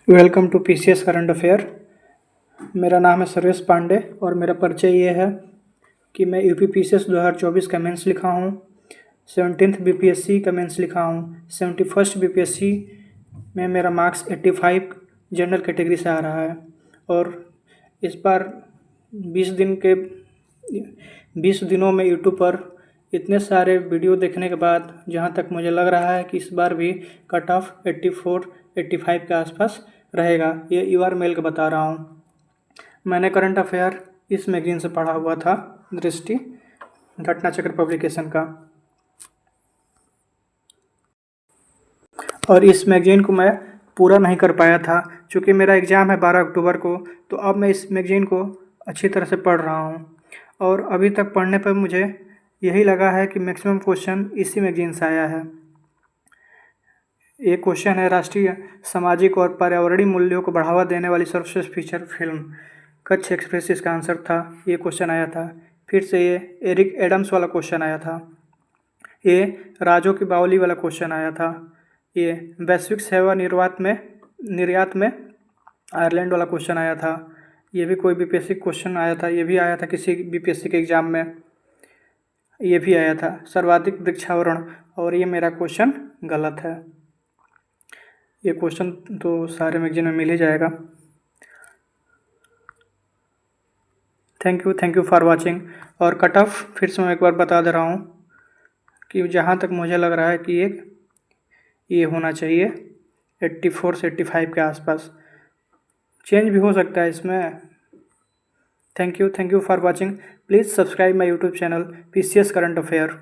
Welcome to PCS current affair. मेरा नाम है सर्वेश पांडे और मेरा परिचय ये है कि मैं यूपी पीसीएस 2024 का मेंस लिखा हूँ, 17th बीपीएससी का मेंस लिखा हूँ, 71st बीपीएससी में मेरा मार्क्स 85 जनरल कैटेगरी से आ रहा है। और इस बार 20 दिनों में यूट्यूब पर इतने सारे वीडियो देखने के बाद जहाँ तक मुझे लग रहा है कि इस बार भी कट ऑफ 84-85 के आसपास रहेगा। ये यूआर मेल का बता रहा हूँ। मैंने करंट अफेयर इस मैगजीन से पढ़ा हुआ था, दृष्टि घटना चक्र पब्लिकेशन का। और इस मैगजीन को मैं पूरा नहीं कर पाया था क्योंकि मेरा एग्ज़ाम है 12 अक्टूबर को। तो अब मैं इस मैगजीन को अच्छी तरह से पढ़ रहा हूँ और अभी तक पढ़ने पर मुझे यही लगा है कि मैक्सिमम क्वेश्चन इसी मैगजीन से आया है। एक क्वेश्चन है, राष्ट्रीय सामाजिक और पर्यावरणीय मूल्यों को बढ़ावा देने वाली सर्वश्रेष्ठ फीचर फिल्म। कच्छ एक्सप्रेस इसका आंसर था। ये क्वेश्चन आया था। फिर से ये एरिक एडम्स वाला क्वेश्चन आया था। ये राजो की बावली वाला क्वेश्चन आया था। ये वैश्विक सेवा निर्यात में आयरलैंड वाला क्वेश्चन आया था। ये भी कोई बीपीएससी क्वेश्चन आया था। ये भी आया था किसी बीपीएससी के एग्ज़ाम में। ये भी आया था सर्वाधिक वृक्षावरण, और ये मेरा क्वेश्चन गलत है। ये क्वेश्चन तो सारे मैगजीन में मिल ही जाएगा। Thank you for watching. और कट ऑफ फिर से मैं एक बार बता दे रहा हूँ कि जहाँ तक मुझे लग रहा है कि ये होना चाहिए 84 से 85 के आसपास। चेंज भी हो सकता है इसमें। Thank you for watching. Please subscribe my YouTube channel PCS current affair.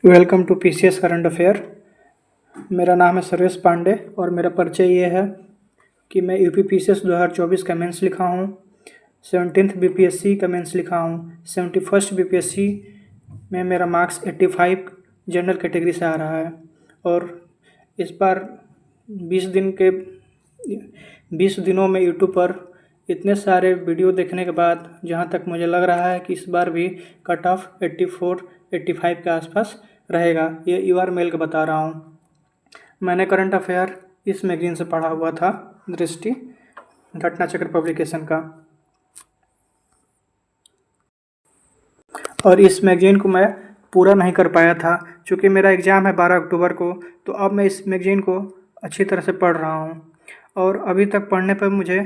Welcome to PCS current affair. मेरा नाम है सर्वेश पांडे और मेरा परिचय ये है कि मैं यूपी पीसीएस 2024 का मेंस लिखा हूँ, 17th बीपीएससी का मेंस लिखा हूँ, 71st बीपीएससी में मेरा मार्क्स 85 जनरल कैटेगरी से आ रहा है। और इस बार 20 दिनों में यूट्यूब पर इतने सारे वीडियो देखने के बाद जहाँ तक मुझे लग रहा है कि इस बार भी कट ऑफ 84-85 के आसपास रहेगा। ये यूआर मेल का बता रहा हूँ। मैंने करंट अफेयर इस मैगजीन से पढ़ा हुआ था, दृष्टि घटना चक्र पब्लिकेशन का। और इस मैगजीन को मैं पूरा नहीं कर पाया था क्योंकि मेरा एग्ज़ाम है 12 अक्टूबर को। तो अब मैं इस मैगजीन को अच्छी तरह से पढ़ रहा हूँ और अभी तक पढ़ने पर मुझे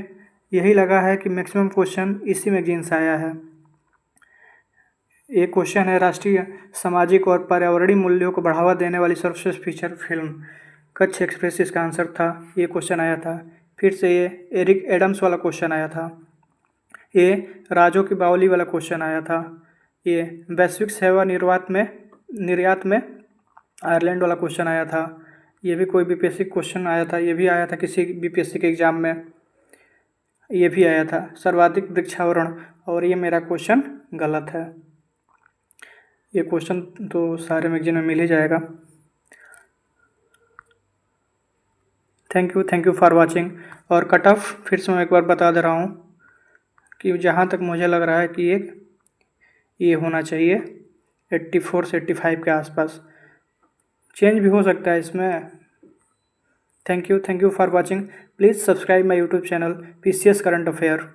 यही लगा है कि मैक्सिमम क्वेश्चन इसी मैगजीन से आया है। एक क्वेश्चन है, राष्ट्रीय सामाजिक और पर्यावरणीय मूल्यों को बढ़ावा देने वाली सर्वश्रेष्ठ फीचर फिल्म। कच्छ एक्सप्रेस इसका आंसर था। ये क्वेश्चन आया था। फिर से ये एरिक एडम्स वाला क्वेश्चन आया था। ये राजो की बावली वाला क्वेश्चन आया था। ये वैश्विक सेवा निर्यात में आयरलैंड वाला क्वेश्चन आया था। ये भी कोई बीपीएससी क्वेश्चन आया था। ये भी आया था किसी बीपीएससी के एग्ज़ाम में। ये भी आया था सर्वाधिक वृक्षावरण, और ये मेरा क्वेश्चन गलत है। ये क्वेश्चन तो सारे मैगजीन में मिल ही जाएगा। Thank you for watching. और कट ऑफ फिर से मैं एक बार बता दे रहा हूँ कि जहाँ तक मुझे लग रहा है कि ये होना चाहिए 84 से 85 के आसपास। चेंज भी हो सकता है इसमें। Thank you for watching. Please subscribe my YouTube channel PCS current affair.